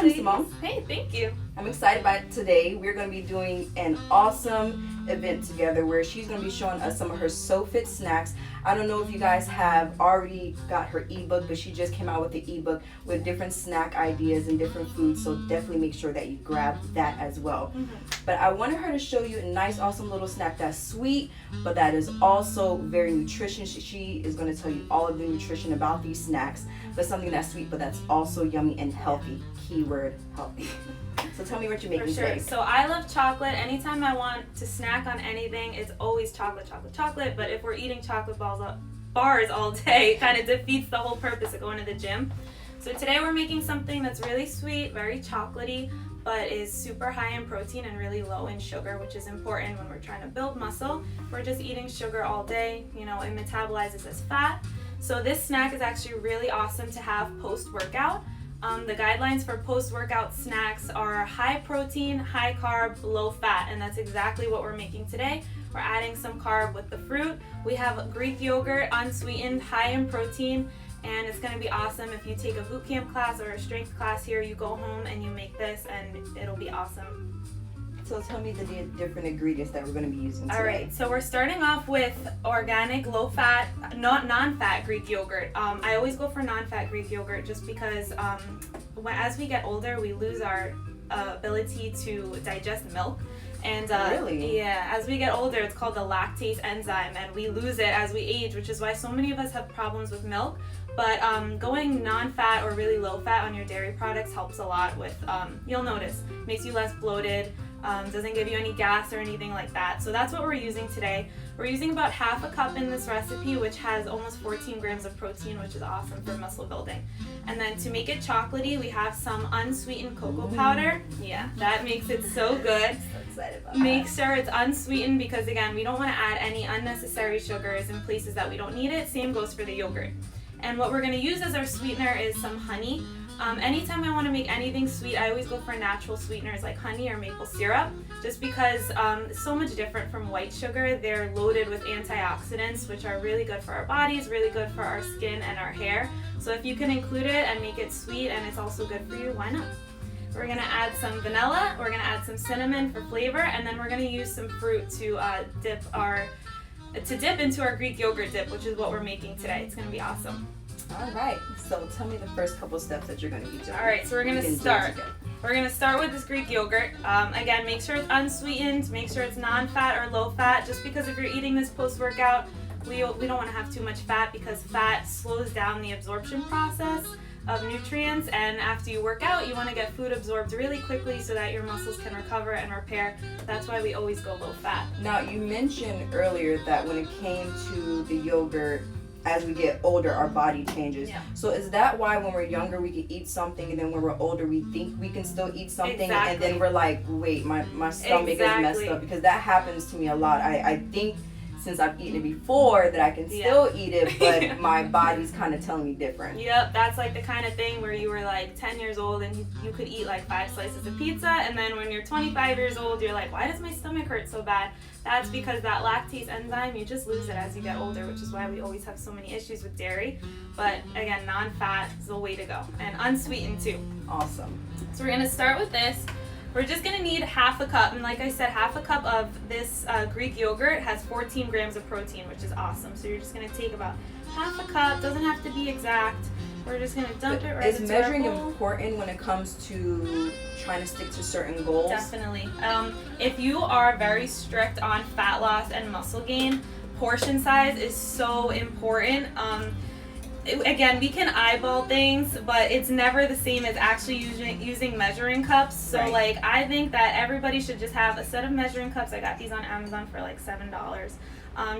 welcome, Simone. Hey, thank you. I'm excited about today. We're going to be doing an awesome event together where she's going to be showing us some of her SoFit snacks. I don't know if you guys have already got her ebook, but she just came out with the ebook with different snack ideas and different foods, so definitely make sure that you grab that as well. But I wanted her to show you a nice, awesome little snack that's sweet, but that is also very nutritious. She is going to tell you all of the nutrition about these snacks, but something that's sweet, but that's also yummy and healthy. Keyword, healthy. So tell me what you're making today. So I love chocolate. Anytime I want to snack on anything, it's always chocolate, chocolate, chocolate. But if we're eating chocolate bars all day, it kind of defeats the whole purpose of going to the gym. So today we're making something that's really sweet, very chocolatey, but is super high in protein and really low in sugar, which is important when we're trying to build muscle. If we're just eating sugar all day, it metabolizes as fat. So this snack is actually really awesome to have post-workout. The guidelines for post-workout snacks are high protein, high carb, low fat, and that's exactly what we're making today. We're adding some carb with the fruit. We have Greek yogurt, unsweetened, high in protein, and it's going to be awesome if you take a boot camp class or a strength class here. You go home and you make this, and it'll be awesome. So tell me the different ingredients that we're going to be using today. All right, so we're starting off with organic, low-fat, not non-fat Greek yogurt. I always go for non-fat Greek yogurt just because as we get older, we lose our ability to digest milk. And really? Yeah, as we get older, it's called the lactase enzyme, and we lose it as we age, which is why so many of us have problems with milk. But going non-fat or really low-fat on your dairy products helps a lot with, you'll notice, makes you less bloated, doesn't give you any gas or anything like that. So that's what we're using today. We're using about half a cup in this recipe, which has almost 14 grams of protein, which is awesome for muscle building. And then to make it chocolatey, we have some unsweetened cocoa powder. Yeah, that makes it so good. So excited about Make that. sure it's unsweetened because, again, we don't want to add any unnecessary sugars in places that we don't need it. Same goes for the yogurt. And what we're going to use as our sweetener is some honey. Anytime I want to make anything sweet, I always go for natural sweeteners like honey or maple syrup, just because it's so much different from white sugar. They're loaded with antioxidants, which are really good for our bodies, really good for our skin and our hair. So if you can include it and make it sweet and it's also good for you, why not? We're going to add some vanilla, we're going to add some cinnamon for flavor, and then we're going to use some fruit to dip into our Greek yogurt dip, which is what we're making today. It's going to be awesome. All right, so tell me the first couple steps that you're going to be doing. All right, so we're going to start. We're going to start with this Greek yogurt. Again, make sure it's unsweetened, make sure it's non-fat or low fat, just because if you're eating this post-workout, we don't want to have too much fat because fat slows down the absorption process of nutrients, and after you work out, you want to get food absorbed really quickly so that your muscles can recover and repair. That's why we always go low fat. Now, you mentioned earlier that when it came to the yogurt, as we get older, our body changes. Yeah. So is that why when we're younger, we can eat something, and then when we're older, we think we can still eat something, Exactly. and then we're like, wait, my stomach is messed Exactly. up? Because that happens to me a lot. I think since I've eaten it before that I can still eat it, but my body's kind of telling me different. Yep, that's like the kind of thing where you were like 10 years old and you could eat like 5 slices of pizza, and then when you're 25 years old, you're like, why does my stomach hurt so bad? That's because that lactase enzyme, you just lose it as you get older, which is why we always have so many issues with dairy. But again, non-fat is the way to go, and unsweetened too. Awesome. So we're going to start with this. We're just going to need half a cup, and like I said, half a cup of this Greek yogurt has 14 grams of protein, which is awesome. So you're just going to take about half a cup, doesn't have to be exact. We're just going to dump it right into our Is measuring bowl. important when it comes to trying to stick to certain goals? Definitely. If you are very strict on fat loss and muscle gain, portion size is so important. Again, we can eyeball things, but it's never the same as actually using measuring cups. So Right. I think that everybody should just have a set of measuring cups. I got these on Amazon for like $7.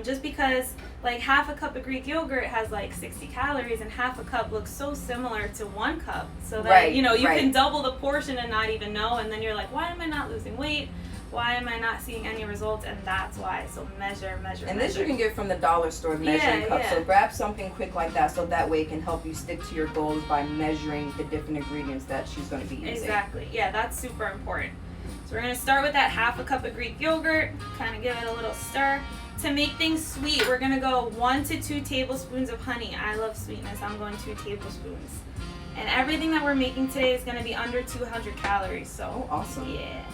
Just because like half a cup of Greek yogurt has like 60 calories, and half a cup looks so similar to 1 cup. So that you can double the portion and not even know, and then you're like, why am I not losing weight? Why am I not seeing any results? And that's why. So measure. And this you can get from the dollar store, measuring cups. Yeah. So grab something quick like that, so that way it can help you stick to your goals by measuring the different ingredients that she's going to be using. Exactly. Yeah, that's super important. So we're going to start with that half a cup of Greek yogurt, kind of give it a little stir. To make things sweet, we're going to go 1 to 2 tablespoons of honey. I love sweetness. I'm going 2 tablespoons. And everything that we're making today is going to be under 200 calories. So, awesome. Yeah.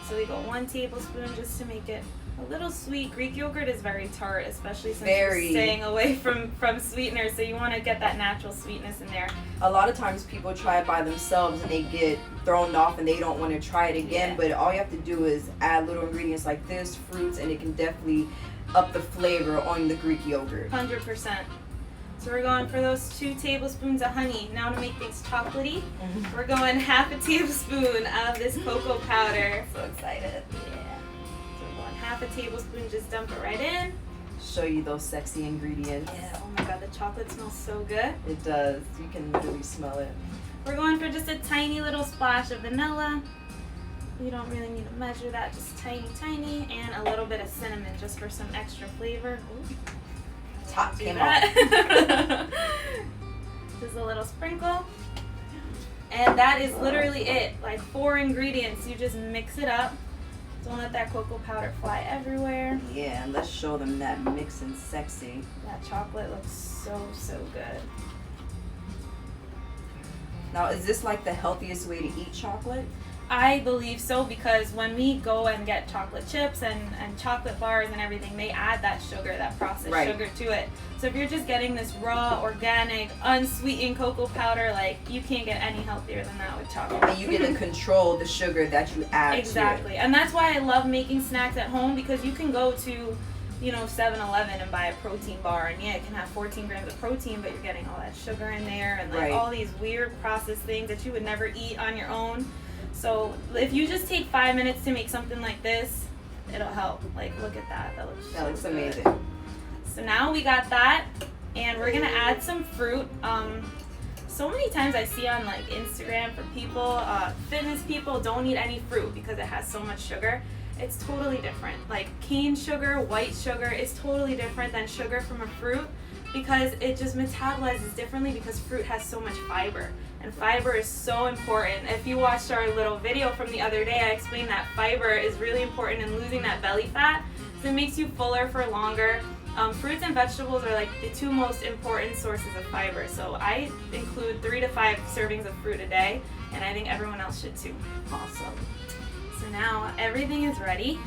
So we go 1 tablespoon just to make it a little sweet. Greek yogurt is very tart, especially since you're staying away from sweeteners. So you want to get that natural sweetness in there. A lot of times people try it by themselves and they get thrown off and they don't want to try it again. But all you have to do is add little ingredients like this, fruits, and it can definitely up the flavor on the Greek yogurt. 100%. So we're going for those 2 tablespoons of honey. Now to make things chocolatey, we're going half a tablespoon of this cocoa powder. So excited. Yeah. So we're going half a tablespoon, just dump it right in. Show you those sexy ingredients. Yeah, oh my god, the chocolate smells so good. It does. You can literally smell it. We're going for just a tiny little splash of vanilla. You don't really need to measure that, just tiny, and a little bit of cinnamon just for some extra flavor. Ooh. Top came off. Just a little sprinkle. And that is literally it. Like 4 ingredients. You just mix it up. Don't let that cocoa powder fly everywhere. Yeah, and let's show them that mixing sexy. That chocolate looks so good. Now, is this like the healthiest way to eat chocolate? I believe so, because when we go and get chocolate chips and chocolate bars and everything, they add that sugar, that processed sugar to it. So if you're just getting this raw, organic, unsweetened cocoa powder, like, you can't get any healthier than that with chocolate. And you get to control the sugar that you add Exactly. to it. And that's why I love making snacks at home, because you can go to, 7-Eleven and buy a protein bar, and it can have 14 grams of protein, but you're getting all that sugar in there and like all these weird processed things that you would never eat on your own. So if you just take 5 minutes to make something like this, it'll help. Like, look at that. That looks amazing. So now we got that, and we're gonna add some fruit. So many times I see on like Instagram for people, fitness people don't eat any fruit because it has so much sugar. It's totally different. Like cane sugar, white sugar is totally different than sugar from a fruit, because it just metabolizes differently, because fruit has so much fiber. And fiber is so important. If you watched our little video from the other day, I explained that fiber is really important in losing that belly fat. So it makes you fuller for longer. Fruits and vegetables are like the 2 most important sources of fiber. So I include 3 to 5 servings of fruit a day, and I think everyone else should too. Awesome. So now everything is ready.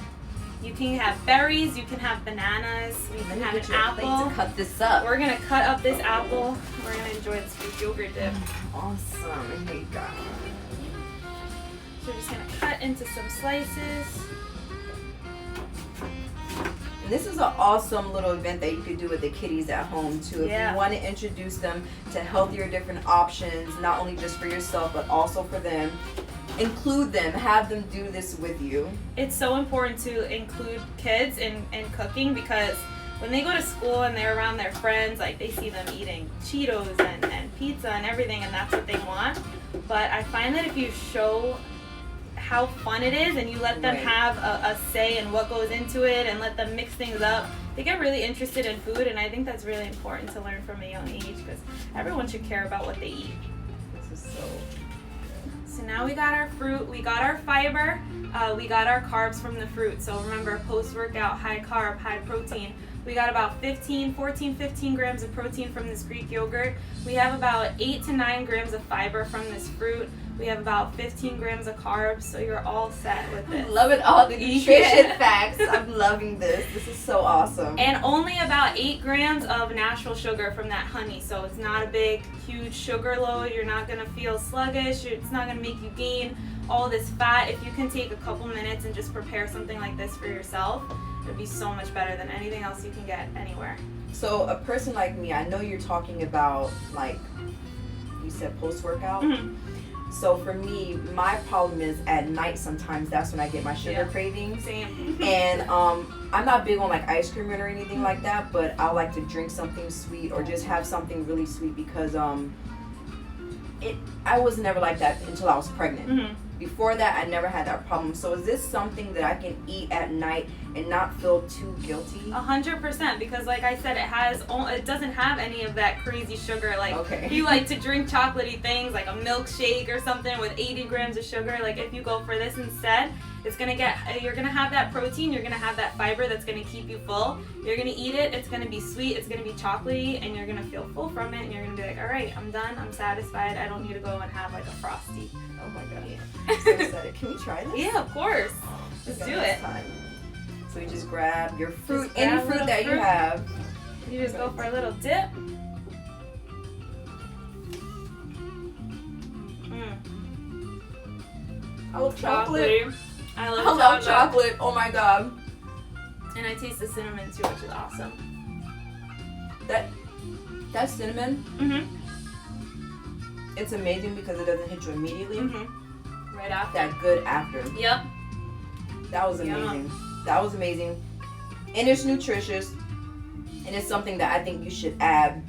You can have berries, you can have bananas, you can have an apple. To cut this up. We're gonna cut up this apple. We're gonna enjoy this Greek yogurt dip. Awesome. And here you go. So we're just gonna cut into some slices. And this is an awesome little event that you could do with the kiddies at home too. If you want to introduce them to healthier, different options, not only just for yourself but also for them. Include them, have them do this with you. It's so important to include kids in cooking, because when they go to school and they're around their friends, like they see them eating Cheetos and pizza and everything, and that's what they want. But I find that if you show how fun it is and you let them have a say in what goes into it and let them mix things up, they get really interested in food, and I think that's really important to learn from a young age, because everyone should care about what they eat. This is So now we got our fruit, we got our fiber, we got our carbs from the fruit. So remember, post-workout, high carb, high protein. We got about 15 grams of protein from this Greek yogurt. We have about 8 to 9 grams of fiber from this fruit. We have about 15 grams of carbs, so you're all set with this. I'm loving all the nutrition facts. I'm loving this. This is so awesome. And only about 8 grams of natural sugar from that honey, so it's not a big, huge sugar load. You're not going to feel sluggish. It's not going to make you gain all this fat. If you can take a couple minutes and just prepare something like this for yourself, it would be so much better than anything else you can get anywhere. So a person like me, I know you're talking about, like, you said post-workout. Mm-hmm. So for me, my problem is at night sometimes that's when I get my sugar cravings. Same. And I'm not big on like ice cream or anything like that, but I like to drink something sweet or just have something really sweet because I I was never like that until I was pregnant. Mm-hmm. Before that, I never had that problem. So is this something that I can eat at night and not feel too guilty? 100%, because like I said, it doesn't have any of that crazy sugar. Like Okay. if you like to drink chocolatey things like a milkshake or something with 80 grams of sugar, like if you go for this instead, you're gonna have that protein, you're gonna have that fiber that's gonna keep you full. You're gonna eat it, it's gonna be sweet, it's gonna be chocolatey, and you're gonna feel full from it, and you're gonna be like, all right, I'm done, I'm satisfied, I don't need to go and have like a Frosty. Oh my god. Yeah. I'm so excited. Can we try this? Yeah, of course. Let's Okay, do it's it. time. So you just grab your fruit, Just grab any a fruit little that you fruit. have. You just go for a little dip. I love chocolate. Chocolatey. I love I love chocolate. Oh my god. And I taste the cinnamon too, which is awesome. That cinnamon, Mm-hmm. it's amazing because it doesn't hit you immediately. Mm-hmm. Right after. That good after. Yep. That was Yum. amazing. That was amazing. And it's nutritious. And it's something that I think you should add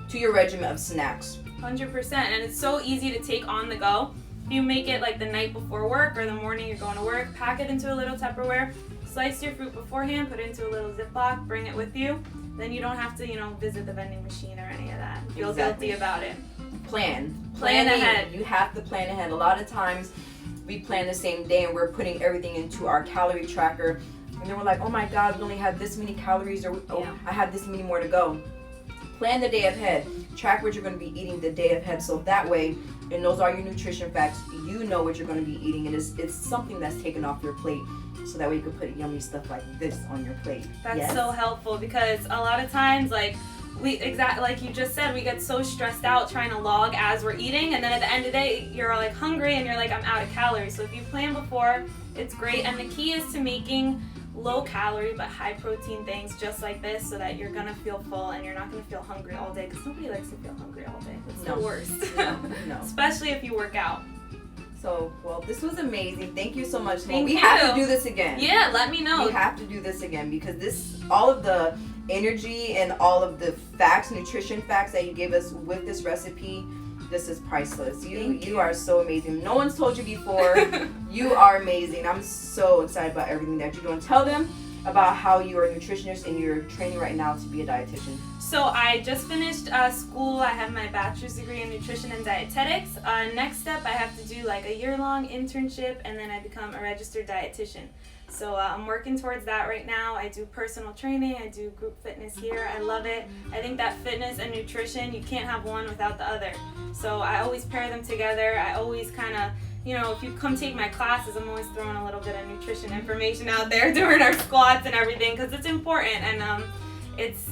to your regimen of snacks. 100%. And it's so easy to take on the go. If you make it like the night before work or the morning you're going to work, pack it into a little Tupperware, slice your fruit beforehand, put it into a little Ziploc, bring it with you. Then you don't have to, visit the vending machine or any of that. Feel Exactly. guilty about it. Plan Plan ahead. You have to plan ahead. A lot of times we plan the same day and we're putting everything into our calorie tracker. And then we're like, oh my god, we only have this many calories, or Yeah. I have this many more to go. Plan the day ahead. Track what you're going to be eating the day ahead, so that way, and those are your nutrition facts, you know what you're going to be eating, and it's something that's taken off your plate, so that way you can put yummy stuff like this on your plate. That's Yes. so helpful, because a lot of times, like you just said, we get so stressed out trying to log as we're eating, and then at the end of the day, you're like hungry and you're like, I'm out of calories. So if you plan before, it's great. And the key is to making low calorie but high protein things just like this, so that you're gonna feel full and you're not gonna feel hungry all day, because nobody likes to feel hungry all day. It's No. the worst. No. Especially if you work out. So, well, this was amazing. Thank you so much. Thank we you. have to do this again. Yeah, let me know. We have to do this again, because all of the energy and all of the facts, nutrition facts that you gave us with this recipe, this is priceless. Thank You you. are so amazing. No one's told you before. You are amazing. I'm so excited about everything that you're doing. Tell them about how you are a nutritionist and you're training right now to be a dietitian. So I just finished school. I have my bachelor's degree in nutrition and dietetics. Next step, I have to do like a year-long internship, and then I become a registered dietitian. So I'm working towards that right now. I do personal training. I do group fitness here. I love it. I think that fitness and nutrition, you can't have one without the other. So I always pair them together. I always kind of, if you come take my classes, I'm always throwing a little bit of nutrition information out there during our squats and everything, because it's important, and it's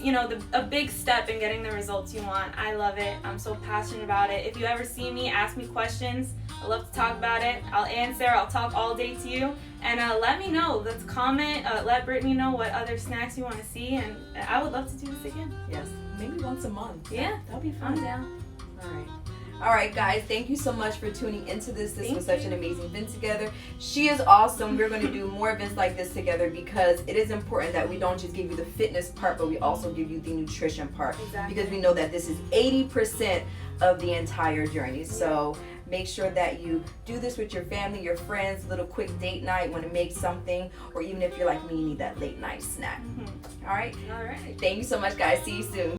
a big step in getting the results you want. I love it. I'm so passionate about it. If you ever see me, ask me questions. I love to talk about it. I'll answer. I'll talk all day to you, and let me know. Let's comment. Let Brittany know what other snacks you want to see, and I would love to do this again. Yes, maybe once a month. Yeah, That'll be I'm fun. down. All right, guys, thank you so much for tuning into this. This Thank was such you. an amazing event together. She is awesome. We're going to do more events like this together, because it is important that we don't just give you the fitness part, but we also give you the nutrition part. Exactly. Because we know that this is 80% of the entire journey. So make sure that you do this with your family, your friends, little quick date night, want to make something, or even if you're like me, you need that late night snack. Mm-hmm. All right? All right. Thank you so much, guys. See you soon.